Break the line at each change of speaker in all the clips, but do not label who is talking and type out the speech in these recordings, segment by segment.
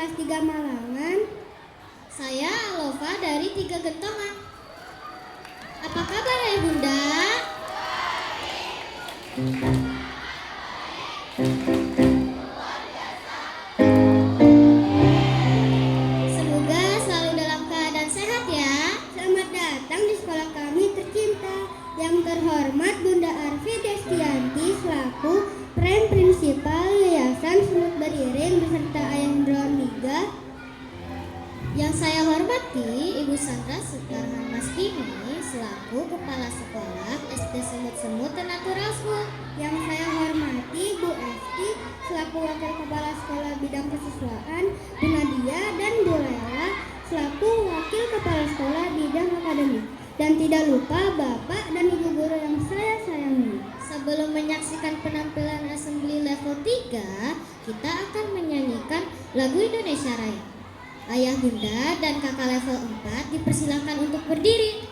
kelas 3 Malangan.
Saya Alova dari 3 Gentongan. Apa kabar ya Bunda? Semoga selalu dalam keadaan sehat ya.
Selamat datang di sekolah kami tercinta. Yang terhormat Bunda Arfi Destianti selaku Prem Prinsipal Yayasan Semut Beriring beserta Ayah Indrawan Miga.
Yang saya hormati Ibu Sandra Sukarhan Mastini selaku Kepala Sekolah SD Semut-Semut Natural School.
Yang saya hormati Bu Esti selaku Wakil Kepala Sekolah Bidang Kesiswaan, Bu Nadia dan Bu Lela selaku Wakil Kepala Sekolah Bidang Akademik. Dan tidak lupa Bapak dan Ibu Guru yang saya sayangi.
Sebelum menyaksikan penampilan Assembly Level 3, kita akan menyanyikan lagu Indonesia Raya. Ayah, Bunda, dan kakak level 4 dipersilakan untuk berdiri.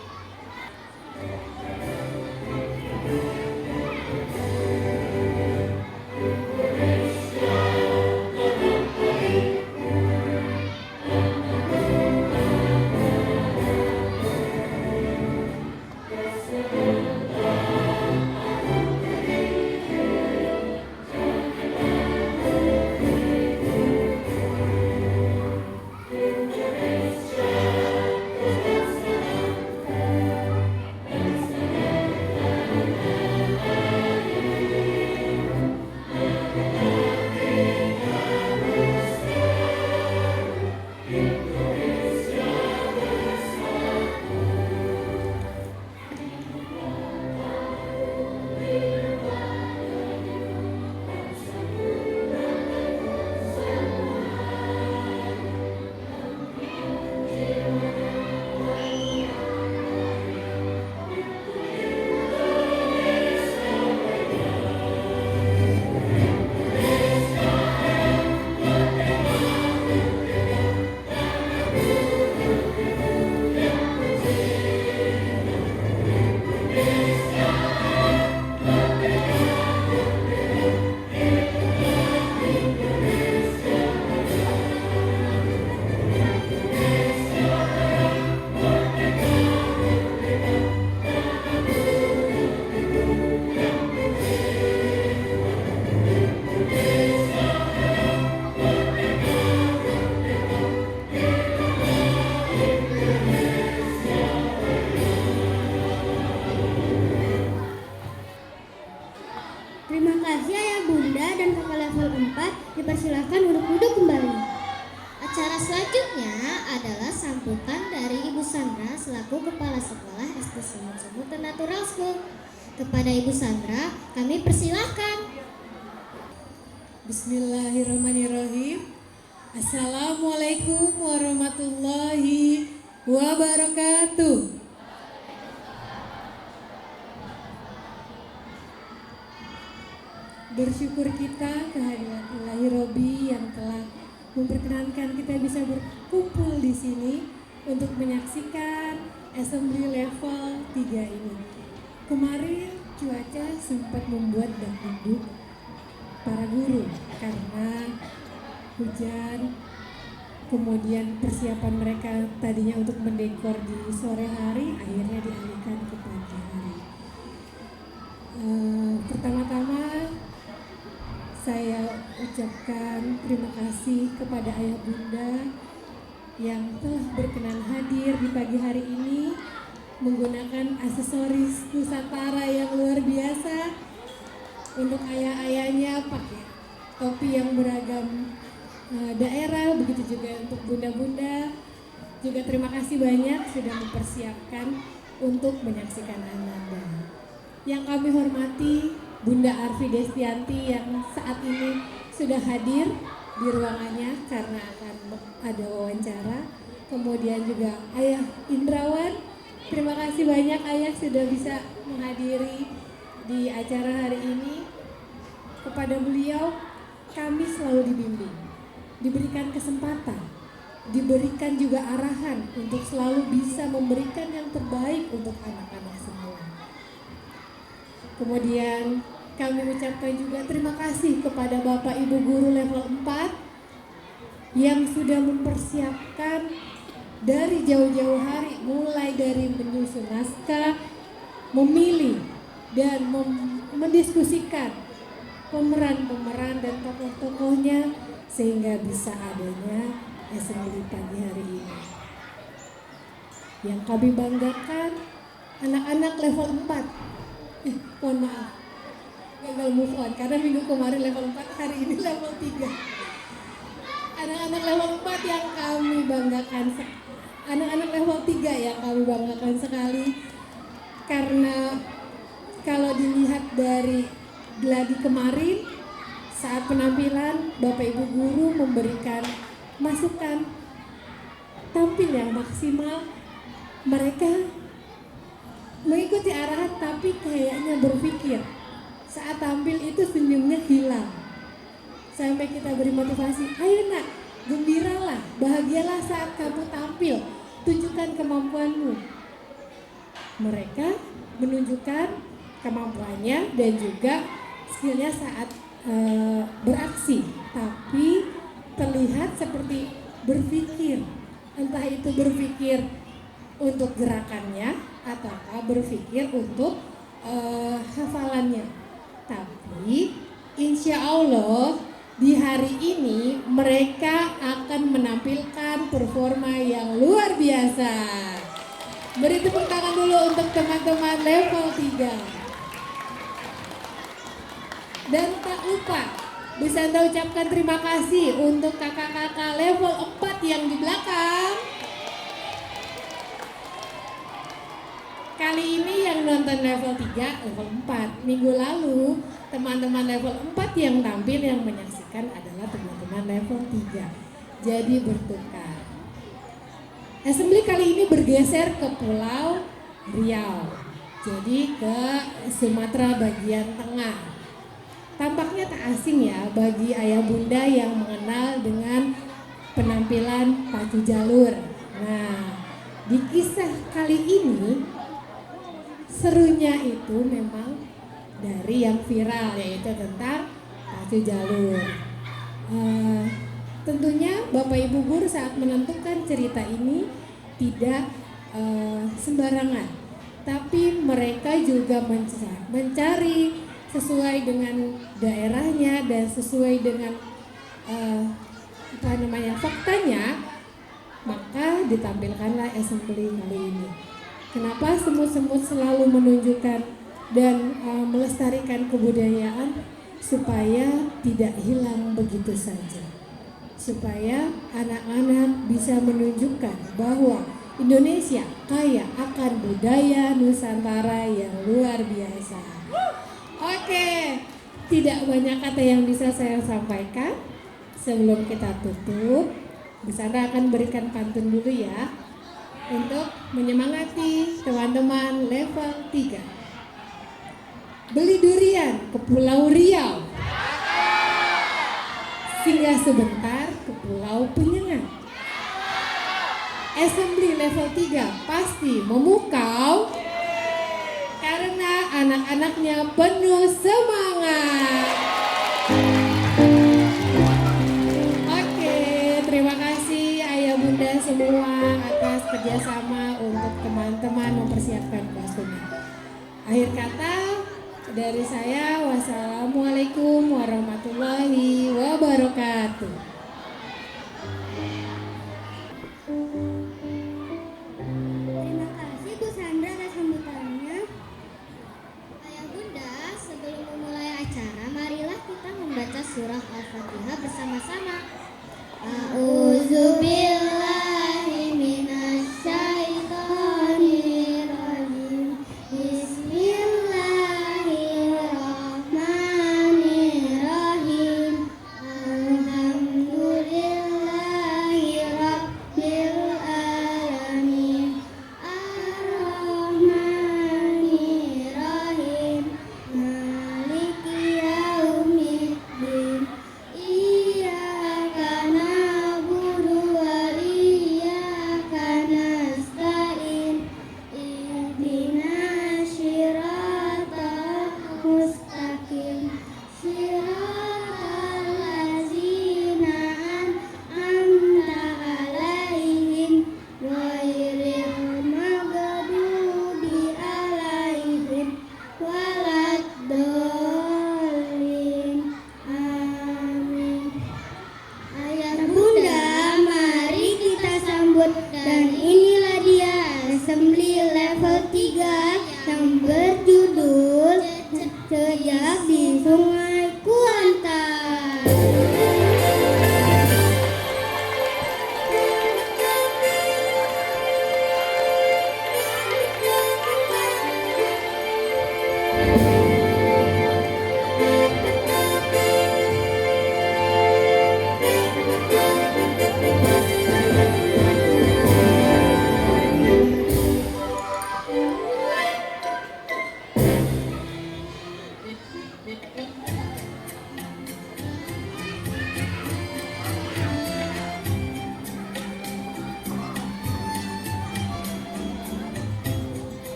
Terima kasih Ayah, Bunda, dan kakak level 4 dipersilakan untuk duduk kembali.
Acara selanjutnya adalah sambutan dari Ibu Sandra selaku Kepala Sekolah SD Semut-Semut Natural School. Kepada Ibu Sandra, kami persilahkan.
Bismillahirrahmanirrahim. Assalamualaikum warahmatullahi wabarakatuh. Bersyukur kita kehadiran Ilahi Robi yang telah memperkenankan kita bisa berkumpul di sini untuk menyaksikan Assembly Level 3 ini. Kemarin cuaca sempat membuat dagdugdug para guru karena hujan, kemudian persiapan mereka tadinya untuk mendekor di sore hari akhirnya dialihkan ke pagi hari. Pertama-tama saya ucapkan terima kasih kepada Ayah Bunda yang telah berkenan hadir di pagi hari ini menggunakan aksesoris Nusantara yang luar biasa. Untuk ayah-ayahnya pakai topi yang beragam daerah, begitu juga untuk bunda-bunda. Juga terima kasih banyak sudah mempersiapkan untuk menyaksikan Ananda. Yang kami hormati Bunda Arfi Destianti yang saat ini sudah hadir di ruangannya karena akan ada wawancara. Kemudian juga Ayah Indrawan, terima kasih banyak Ayah sudah bisa menghadiri di acara hari ini. Kepada beliau kami selalu dibimbing, diberikan kesempatan, diberikan juga arahan untuk selalu bisa memberikan yang terbaik untuk anak-anak semua. Kemudian kami ucapkan juga terima kasih kepada Bapak Ibu Guru level 4 yang sudah mempersiapkan dari jauh-jauh hari, mulai dari menyusun naskah, memilih dan mendiskusikan pemeran-pemeran dan tokoh-tokohnya sehingga bisa adanya assembly pagi hari ini. Yang kami banggakan anak-anak level 4. Mohon maaf, gagal move on karena minggu kemarin level 4, hari ini level 3. Anak-anak level 4 yang kami banggakan, anak-anak level 3 yang kami banggakan sekali, karena kalau dilihat dari gladi kemarin saat penampilan Bapak Ibu guru memberikan masukan tampil yang maksimal, mereka mengikuti arahan tapi kayaknya berpikir saat tampil itu senyumnya hilang. Sampai kita beri motivasi, ayo nak, gembiralah, bahagialah saat kamu tampil, tunjukkan kemampuanmu. Mereka menunjukkan kemampuannya dan juga skillnya saat beraksi, tapi terlihat seperti berpikir, entah itu berpikir untuk gerakannya ataukah berpikir untuk hafalannya. Tapi insya Allah di hari ini mereka akan menampilkan performa yang luar biasa. Beri tepuk tangan dulu untuk teman-teman level 3. Dan tak lupa bisa Anda ucapkan terima kasih untuk kakak-kakak level 4 yang di belakang. Kali ini yang nonton level 3, level 4. Minggu lalu teman-teman level 4 yang tampil, yang menyaksikan adalah teman-teman level 3. Jadi bertukar. Assembly kali ini bergeser ke Pulau Riau. Jadi ke Sumatera bagian tengah. Tampaknya tak asing ya bagi ayah bunda yang mengenal dengan penampilan pacu jalur. Nah, di kisah kali ini serunya itu memang dari yang viral, yaitu tentang pacu jalur. Tentunya Bapak Ibu guru saat menentukan cerita ini tidak sembarangan, tapi mereka juga mencari sesuai dengan daerahnya dan sesuai dengan faktanya, maka ditampilkanlah assembly kali ini. Kenapa semut-semut selalu menunjukkan dan melestarikan kebudayaan supaya tidak hilang begitu saja, supaya anak-anak bisa menunjukkan bahwa Indonesia kaya akan budaya Nusantara yang luar biasa. Oke, tidak banyak kata yang bisa saya sampaikan. Sebelum kita tutup, Bu Sandra akan berikan pantun dulu ya, untuk menyemangati teman-teman level 3. Beli durian ke Pulau Riau, singgah sebentar ke Pulau Penyengat. Assembly level 3 pasti memukau karena anak-anaknya penuh semangat. Oke, terima kasih ayah bunda semua atas kerjasama untuk teman-teman mempersiapkan kelasnya. Akhir kata dari saya, wassalamualaikum warahmatullahi wabarakatuh.
Terima kasih Bu Sandra atas sambutannya.
Ayah bunda, sebelum memulai acara, marilah kita membaca surah Al-Fatihah bersama-sama. A'udzubillahi minasyaitonirrajim. Bismillahirrahmanirrahim. Alhamdulillahi
Assembly level 3 yang berjudul Jejak di Sungai Kuantan.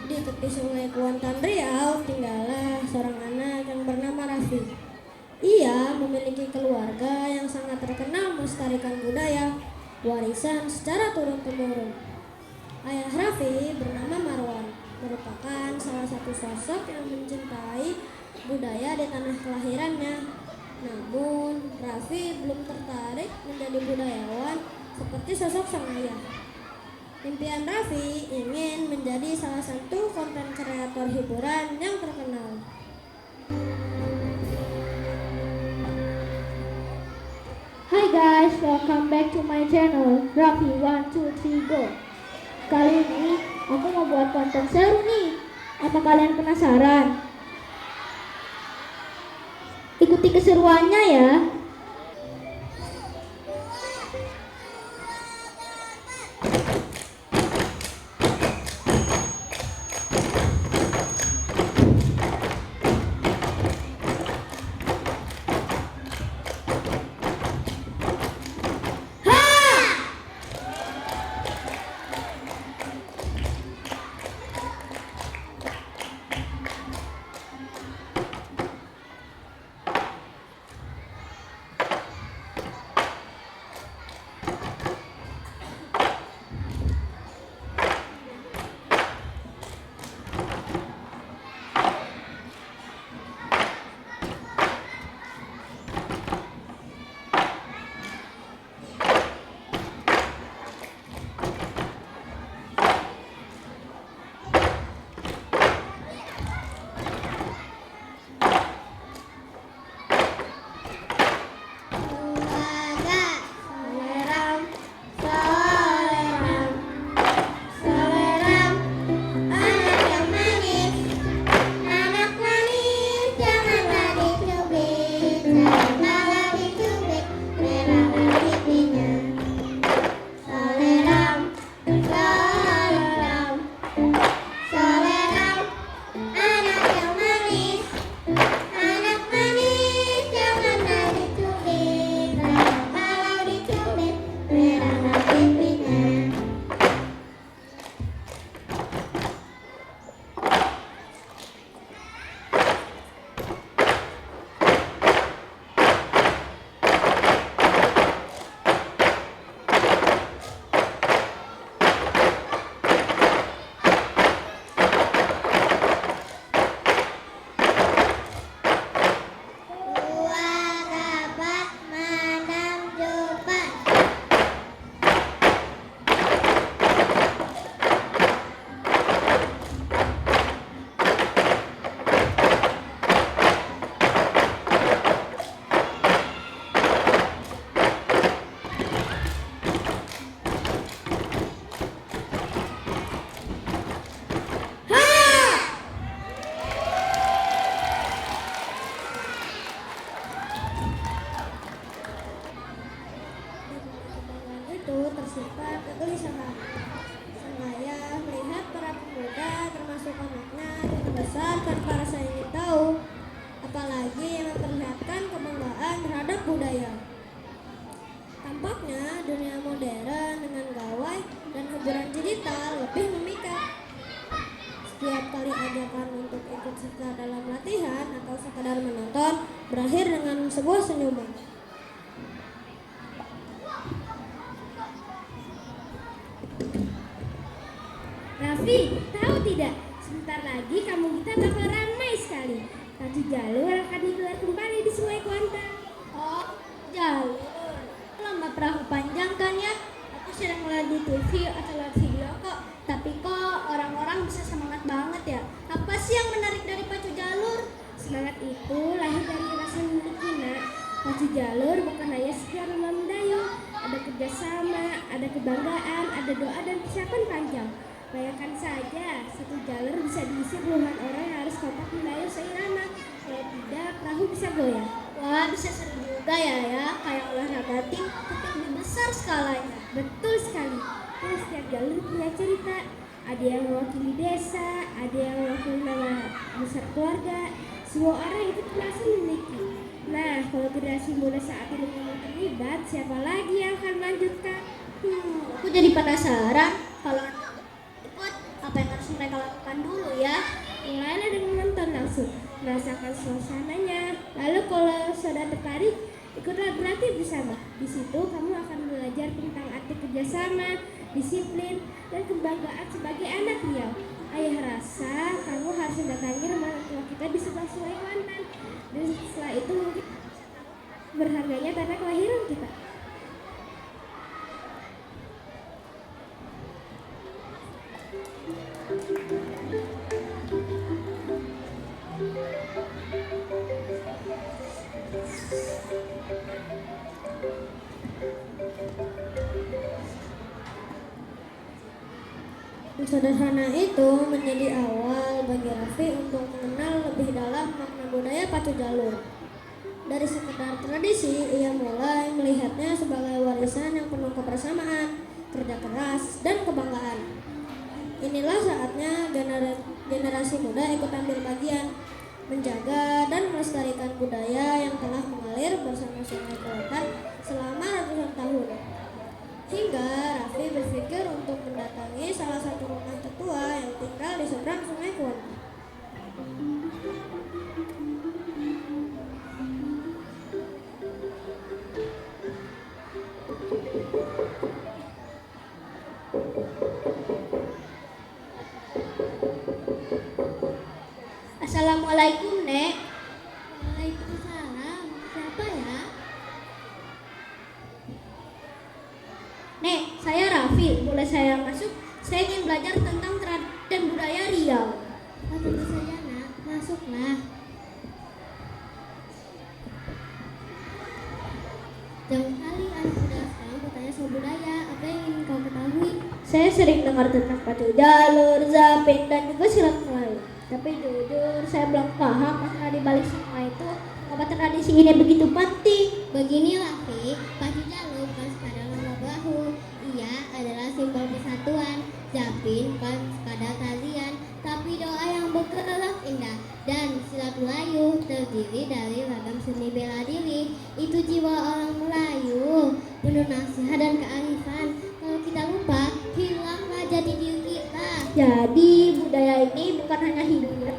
Di tepi sungai Kuantan Riau tinggallah seorang anak yang bernama Raffi. Ia memiliki keluarga yang sangat terkenal melestarikan budaya warisan secara turun-temurun. Ayah Raffi bernama Marwan, merupakan salah satu sosok yang mencintai budaya di tanah kelahirannya. Namun, Raffi belum tertarik menjadi budayawan seperti sosok sang ayah. Impian Raffi ingin menjadi salah satu konten kreator hiburan yang terkenal.
Hi guys, welcome back to my channel Raffi 123 Go. Kali ini aku mau buat konten seru nih. Apa kalian penasaran? Ikuti keseruannya ya.
tersimpan kegelisahan. Sang ayah melihat para pemuda termasuk anaknya yang besar tanpa rasa ingin tahu, apalagi memperlihatkan kebanggaan terhadap budaya. Tampaknya dunia modern dengan gawai dan hiburan digital lebih memikat. Setiap kali ajakan untuk ikut serta dalam latihan atau sekadar menonton berakhir dengan sebuah senyuman.
Raffi, tahu tidak? Sebentar lagi kampung kita bakal ramai sekali. Pacu jalur akan digelar kembali di Sungai Kuantan.
Oh, jalur. Lomba perahu panjang kan ya? Aku sering lihat di TV atau lihat video kok. Tapi kok orang-orang bisa semangat banget ya? Apa sih yang menarik dari pacu jalur?
Semangat itu lahir dari rasa memiliki, nak. Pacu jalur bukan hanya sekedar lomba mendayung, ada kerjasama, ada kebanggaan, ada doa dan persiapan panjang. Bayangkan saja, satu jalur bisa diisi puluhan orang yang harus kompak mendayung seirama. Kalau tidak, perahu bisa goyah.
Wah, bisa seru juga ya, kayak olahraga tim, tapi lebih besar skalanya.
Betul sekali. Dan setiap jalur punya cerita. Ada yang mewakili desa, ada yang mewakili nama besar keluarga. Semua orang itu terasa memiliki. Nah, kalau generasi muda saat ini memang terlibat, siapa lagi yang akan melanjutkan?
Aku jadi penasaran kalau ikut apa yang harus mereka lakukan dulu ya.
Mulailah dengan menonton langsung, merasakan suasananya. Lalu kalau saudara tertarik, ikutlah berlatih bersama. Di situ kamu akan belajar tentang arti kerjasama, disiplin, dan kebanggaan sebagai anak Riau. Ayah rasa kamu harus mendatangi rumah tua kita di sebelah Sungai Kuantan. Dan setelah itu mungkin berharganya tanah kelahiran kita.
Sederhana itu menjadi awal bagi Raffi untuk mengenal lebih dalam makna budaya pacu jalur. Dari sekedar tradisi, ia mulai melihatnya sebagai warisan yang penuh kebersamaan, kerja keras, dan kebanggaan. Inilah saatnya generasi muda ikut ambil bagian, menjaga dan melestarikan budaya yang telah mengalir bersama Sungai Kuantan selama ratusan tahun. Hingga Raffi berpikir untuk mendatangi salah satu rumah tetua yang tinggal di seberang Sungai Kuantan. Assalamualaikum, Nek.
Waalaikumsalam. Siapa ya?
Nek, saya Raffi. Boleh saya masuk? Saya ingin belajar tentang tradisi dan budaya Riau.
Oh, tentu saja, nak. Masuklah. Jauh kali anak muda sekarang bertanya soal budaya. Apa yang ingin kau ketahui?
Saya sering dengar tentang pacu jalur, zapin, dan juga silat Melayu. Tapi jujur, saya belum paham makna di balik semua itu. Apa tradisi ini begitu penting?
Beginilah, Fi. Pacu jalur bukan sekadar lomba bahu. Ia adalah simbol persatuan. Zapin bukan sekadar talian, tapi doa yang berkelak indah. Dan silat Melayu terdiri dari ragam seni bela diri. Itu jiwa orang Melayu, penuh nasihat dan kearifan. Kalau kita lupa, hilanglah jati diri kita.
Jadi budaya ini bukan hanya hiburan,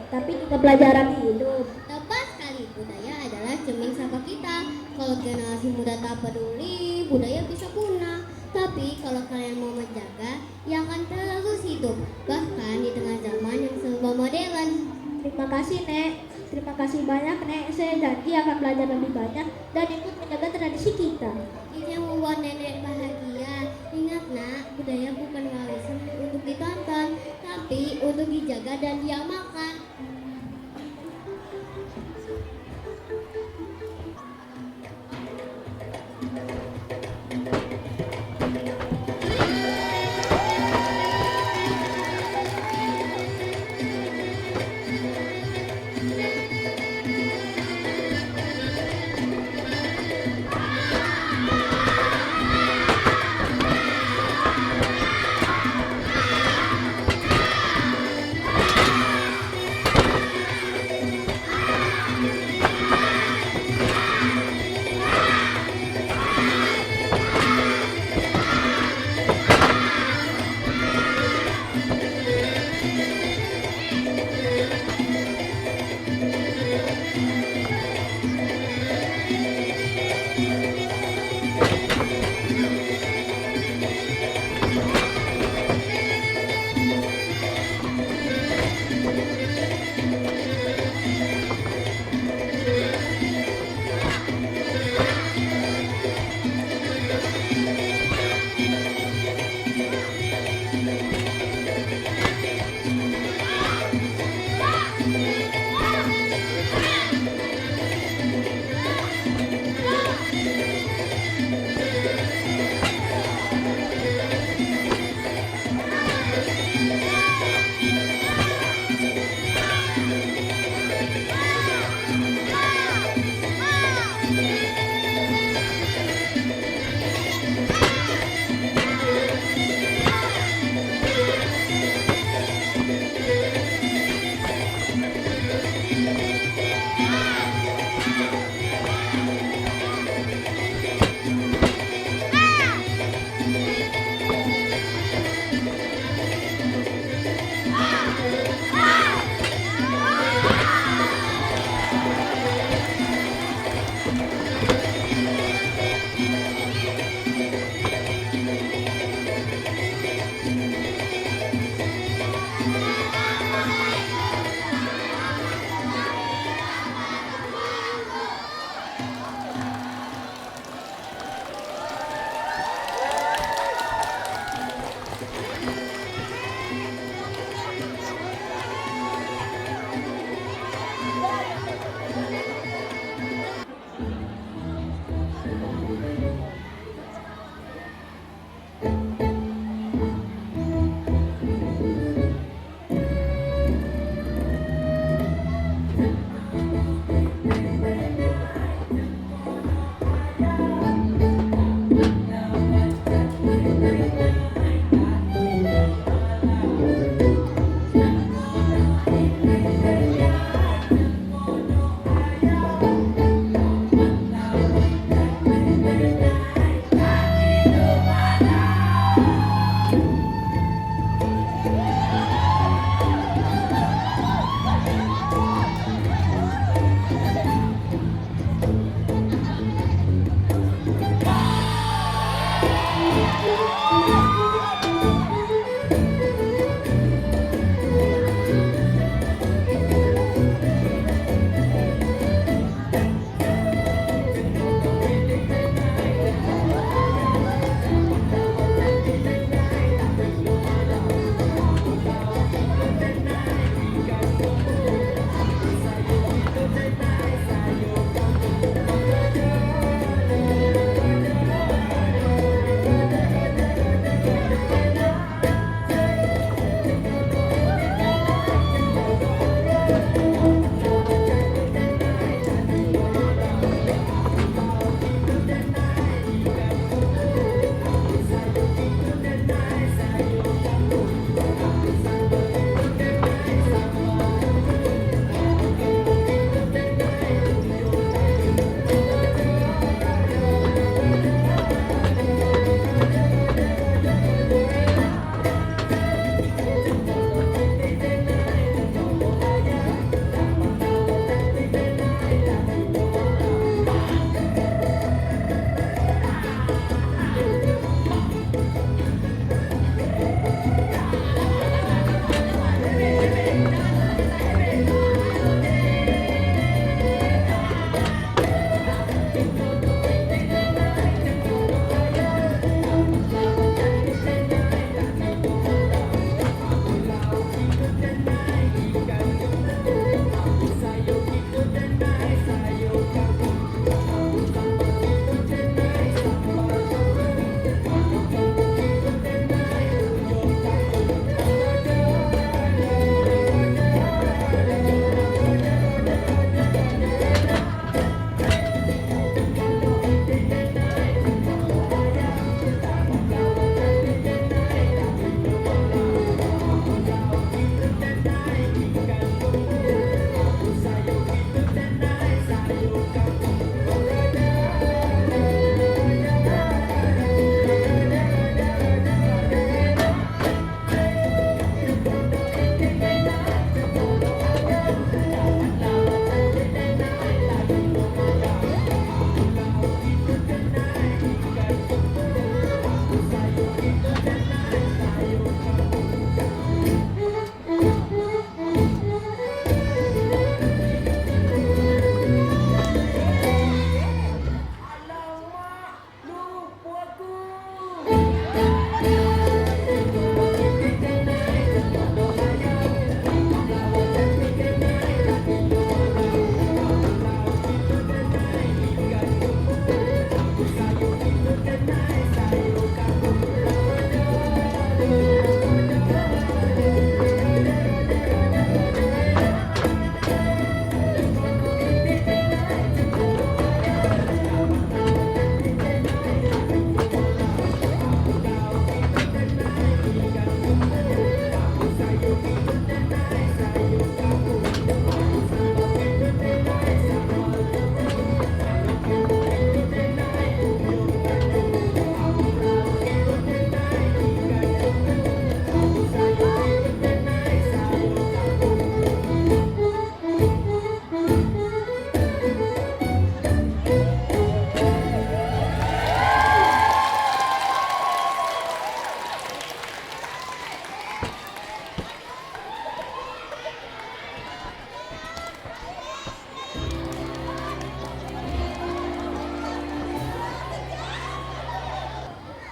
tapi juga pelajaran hidup.
Tepat sekali, budaya adalah cermin sapa kita. Kalau generasi muda tak peduli, budaya bisa punah. Tapi kalau kalian mau menjaga, ia akan terus hidup, bahkan di tengah zaman yang serba modern.
Terima kasih, Nek. Terima kasih banyak, Nek. Saya janji akan belajar lebih banyak dan ikut menjaga tradisi kita.
Ini yang membuat nenek bahagia. Ingat, nak, budaya bukan warisan untuk ditonton, tapi untuk dijaga dan diamalkan.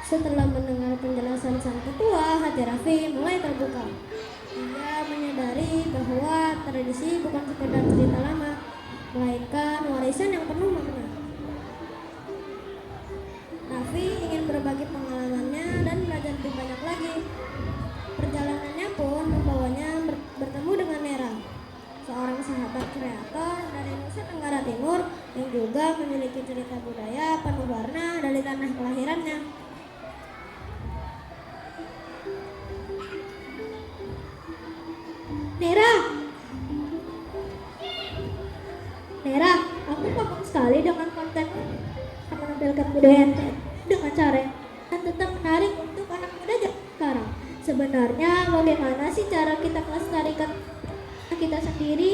Setelah mendengar penjelasan sang ketua, hati Raffi mulai terbuka. Ia menyadari bahwa tradisi bukan sekedar cerita lama, melainkan warisan yang penuh makna. Raffi ingin berbagi pengalamannya dan belajar lebih banyak lagi. Perjalanannya pun membawanya bertemu dengan Nera, seorang sahabat kreator dari Nusa Tenggara Timur yang juga memiliki cerita budaya penuh warna dari tanah kelahirannya. Nera, Nera, aku kagum sekali dengan kontenmu. Kamu menampilkan budaya NTT dengan cara yang tetap menarik untuk anak muda zaman sekarang. Sebenarnya bagaimana sih cara kita melestarikan kita sendiri?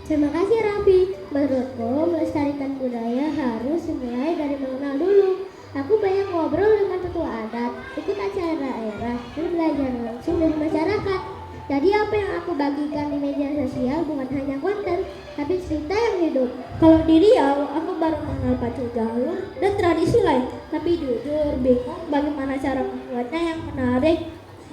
Terima kasih Raffi. Menurutku melestarikan budaya harus dimulai dari mengenal dulu. Aku banyak ngobrol dengan tetua adat, ikut acara daerah, dan belajar langsung dari masyarakat. Jadi apa yang aku bagikan di media sosial bukan hanya konten, tapi cerita yang hidup.
Kalau di Riau, aku baru mengenal pacu jalur dan tradisi lain. Tapi jujur bingung bagaimana cara membuatnya yang menarik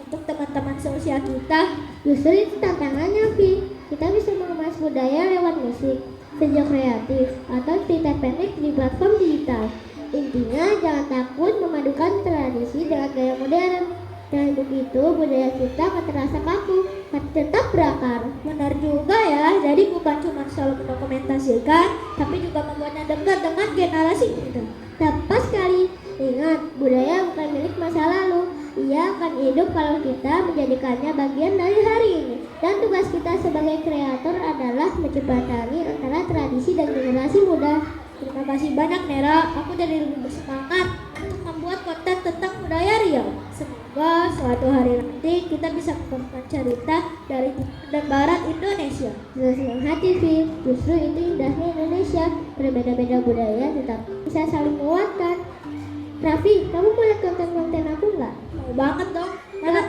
untuk teman-teman seusia kita.
Justru itu tantangannya, Vi. Kita bisa mengemas budaya lewat musik, sejak kreatif, atau cerita pendek di platform digital. Intinya jangan takut memadukan tradisi dengan gaya modern. Dan begitu budaya kita akan terasa kaku, tapi tetap berakar.
Benar juga ya, jadi bukan cuma selalu mendokumentasikan, tapi juga membuatnya dekat dengan generasi muda.
Tepat sekali. Ingat, budaya bukan milik masa lalu. Ia akan hidup kalau kita menjadikannya bagian dari hari ini. Dan tugas kita sebagai kreator adalah menjembatani antara tradisi dan generasi muda.
Terima kasih banyak Nera, aku jadi lebih bersemangat untuk membuat konten tentang budaya Riau. Semoga suatu hari nanti kita bisa membawakan cerita dari timur dan barat Indonesia.
Dengan senang hati, Vi. Justru itu indahnya Indonesia. Berbeda-beda budaya tetap bisa saling menguatkan. Raffi, kamu mau lihat konten-konten aku nggak?
Mau banget dong. Mana?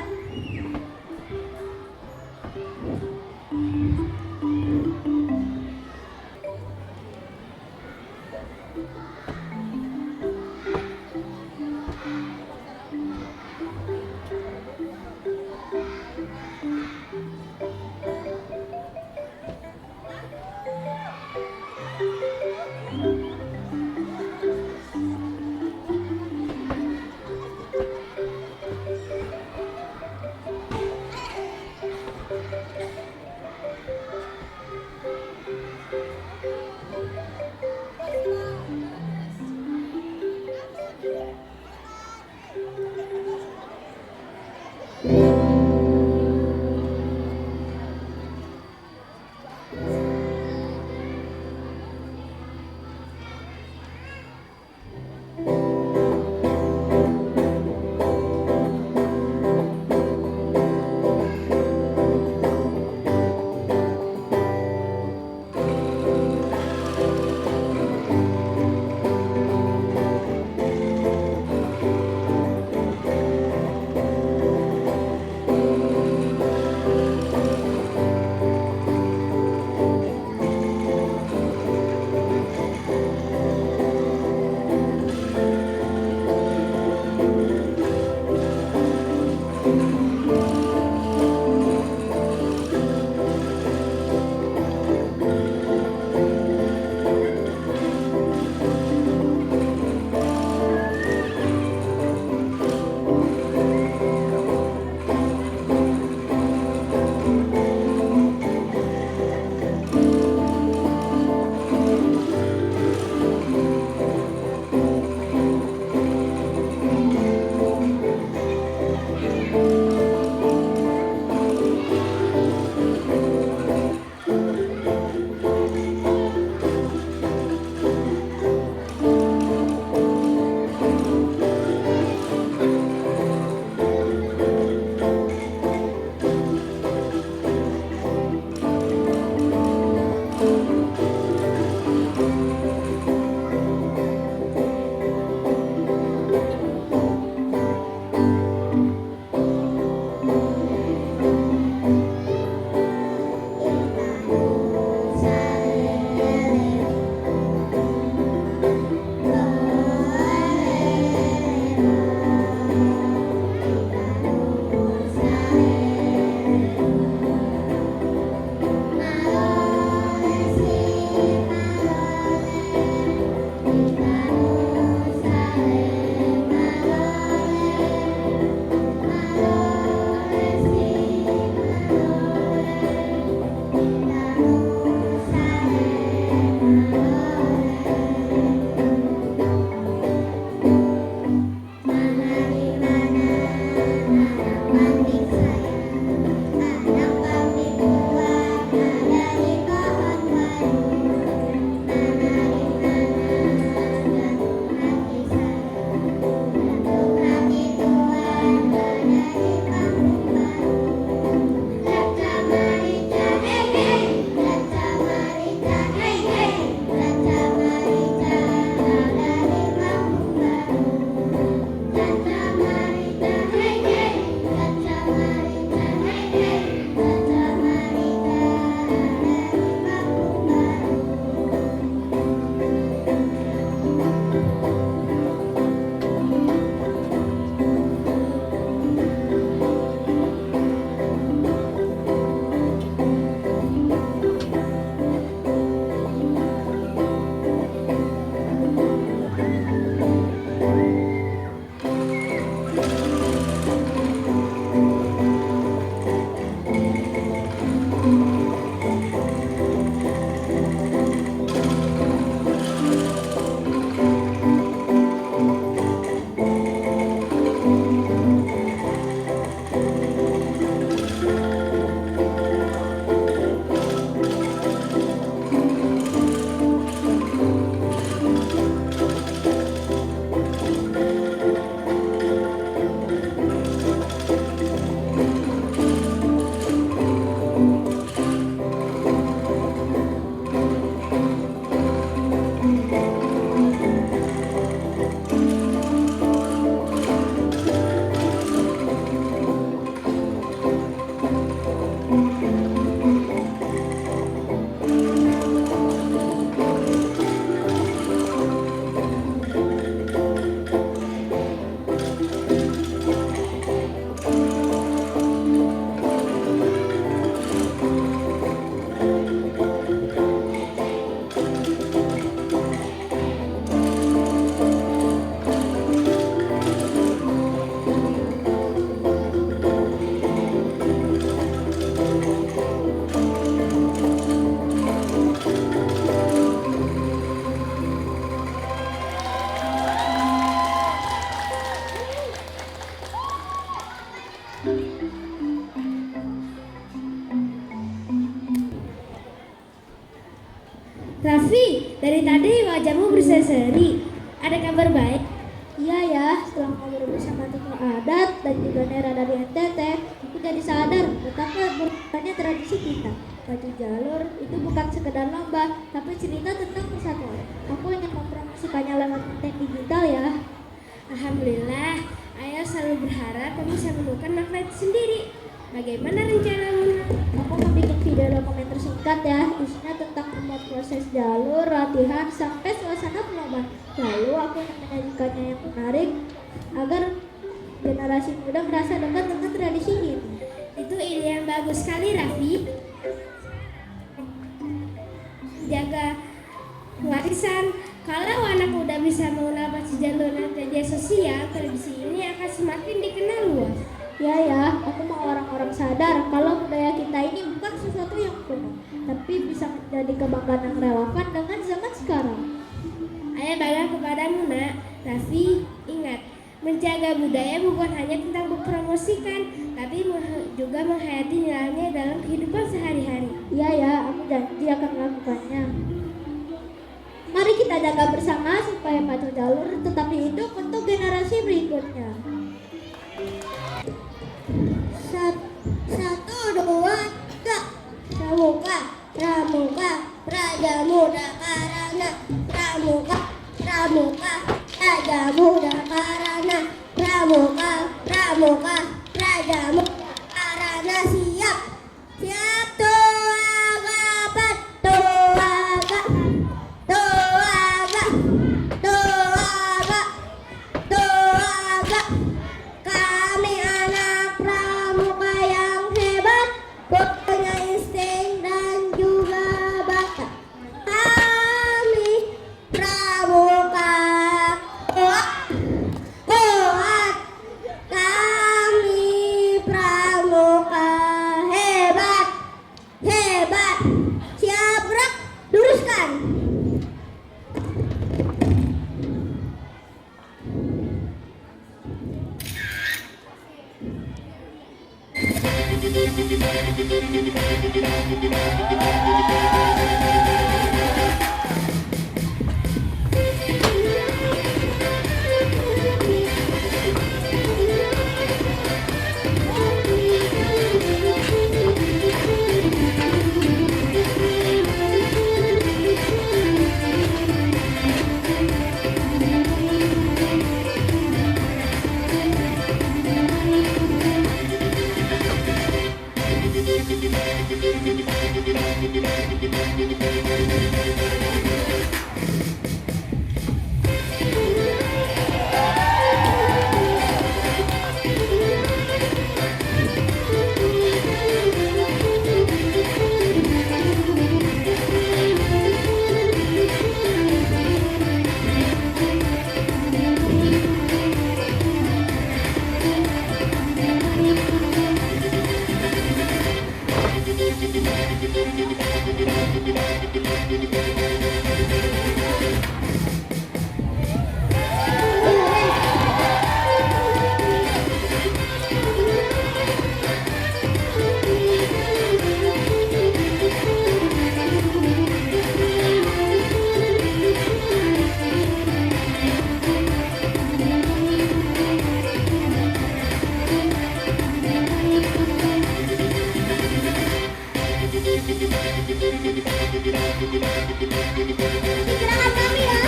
Raffi, dari tadi wajahmu berseri-seri. Ada kabar baik?
Iya ya, setelah ngobrol bersama tokoh adat dan juga Nera dari NTT, aku jadi sadar betapa berubahnya tradisi kita. Baju jalur itu bukan sekedar lomba, tapi cerita tentang persatuan. Aku ingin mempromosikannya lewat konten digital ya.
Alhamdulillah, ayah selalu berharap kamu bisa menemukan makna itu sendiri. Bagaimana rencanamu?
Aku membuat video dokumenter singkat ya, isinya tentang membuat proses jalur, latihan, sampai suasana perlombaan. Lalu aku ingin menyajikannya yang menarik agar generasi muda merasa dekat dengan tradisi ini.
Itu ide yang bagus sekali, Raffi. Jaga warisan. Kalau anak muda bisa mengenal baju jalur dan media sosial, tradisi ini akan semakin dikenal luas.
Ya ya, aku mau orang-orang sadar kalau budaya kita ini bukan sesuatu yang kuno, tapi bisa menjadi kebanggaan yang relevan dengan zaman sekarang.
Ayah bangga kepadamu, nak. Raffi, ingat, menjaga budaya bukan hanya tentang mempromosikan, tapi juga menghayati nilainya dalam kehidupan sehari-hari.
Iya ya, aku janji akan melakukannya. Mari kita jaga bersama supaya baju jalur tetap hidup untuk generasi berikutnya. Satu, dua, tiga. Pramuka, pramuka, praja muda karana. Pramuka, pramuka, praja muda karana. Pramuka, pramuka, praja muda karana. Siap, siap tuaga, tuaga, tuaga, tuaga, tuaga. Kami anak pramuka yang hebat, punya insting dan juga bakat. Kami pramuka kuat, kuat. Kami pramuka hebat, hebat. Siap gerak, luruskan. Gerakan kami ya.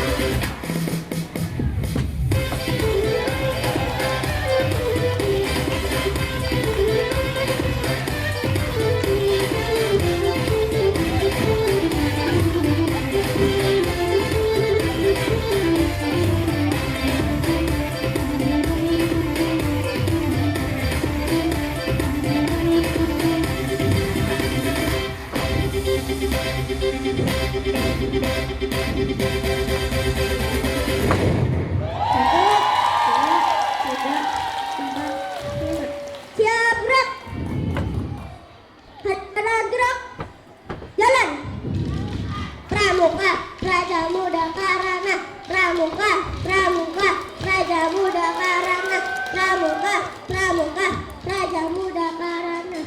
Siap gerak. Hadapan gerak. Jalan. Pramuka, Raja Muda Karana. Pramuka, pramuka, Raja Muda Karana. Pramuka, pramuka, Raja Muda Karana.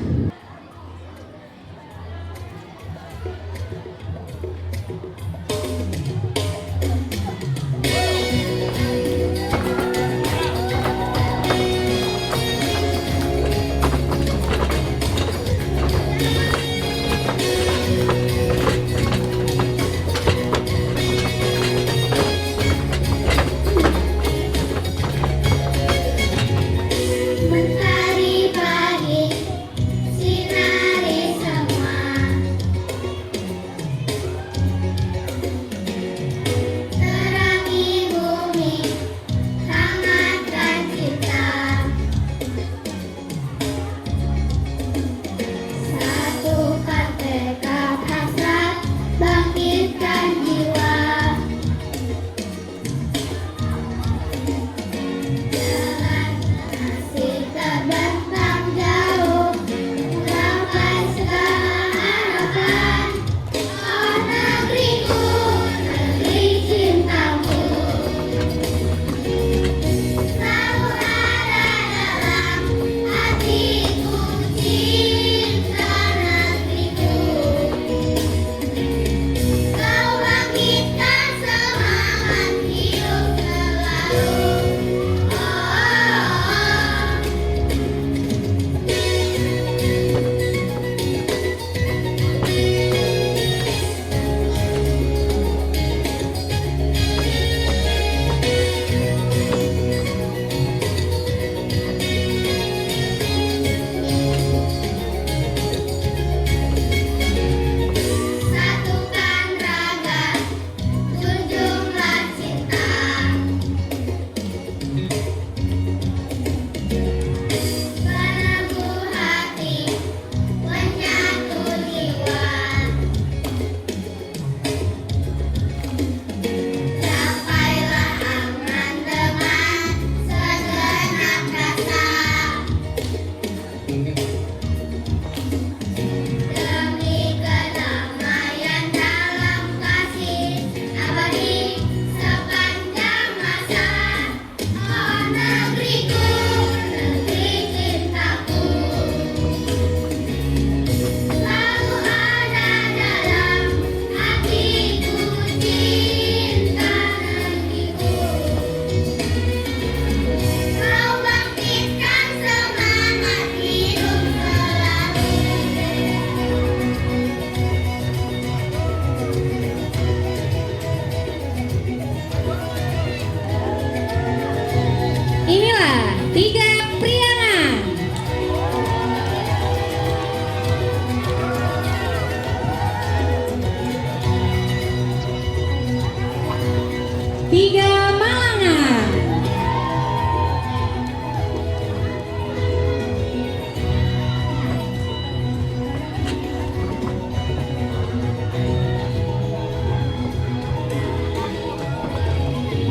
3 Malangan.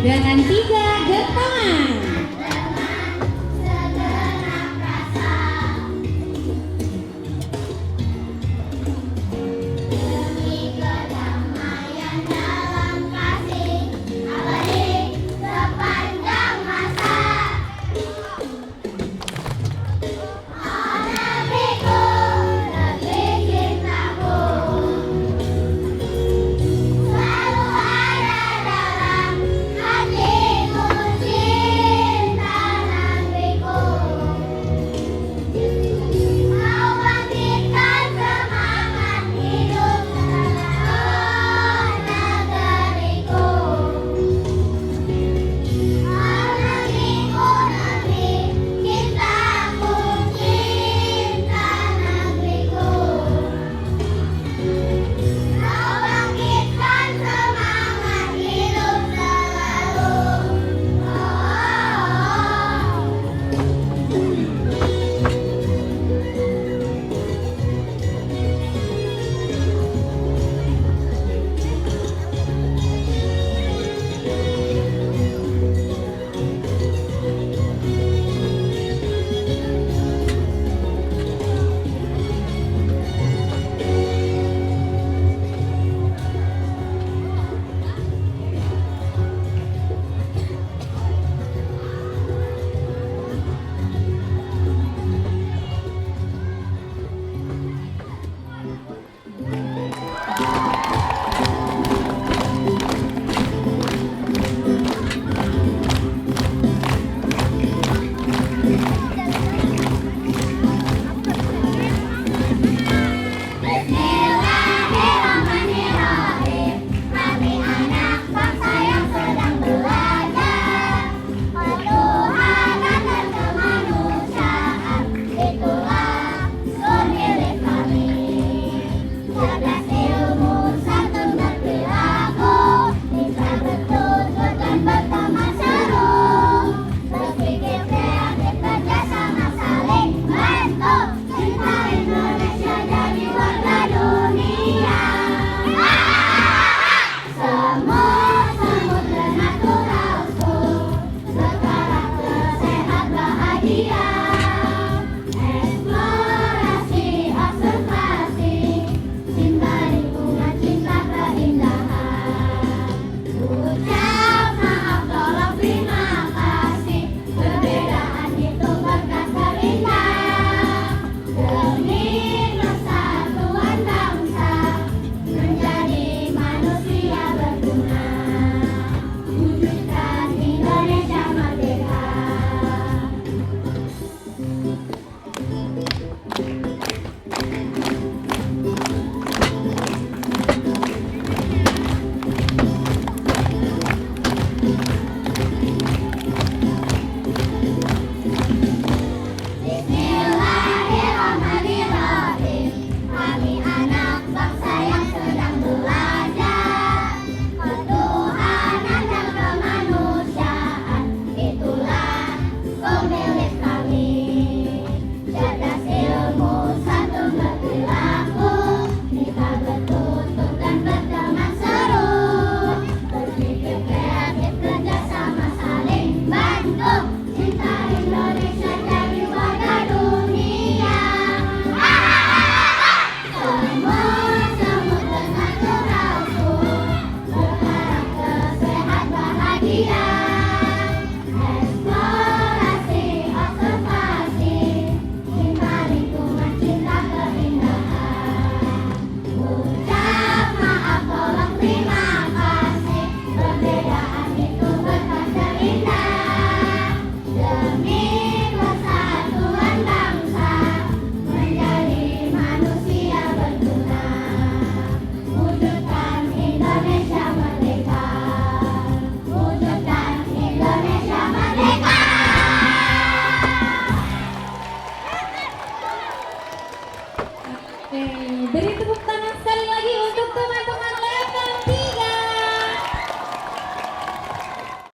Dengan 3 Getongan.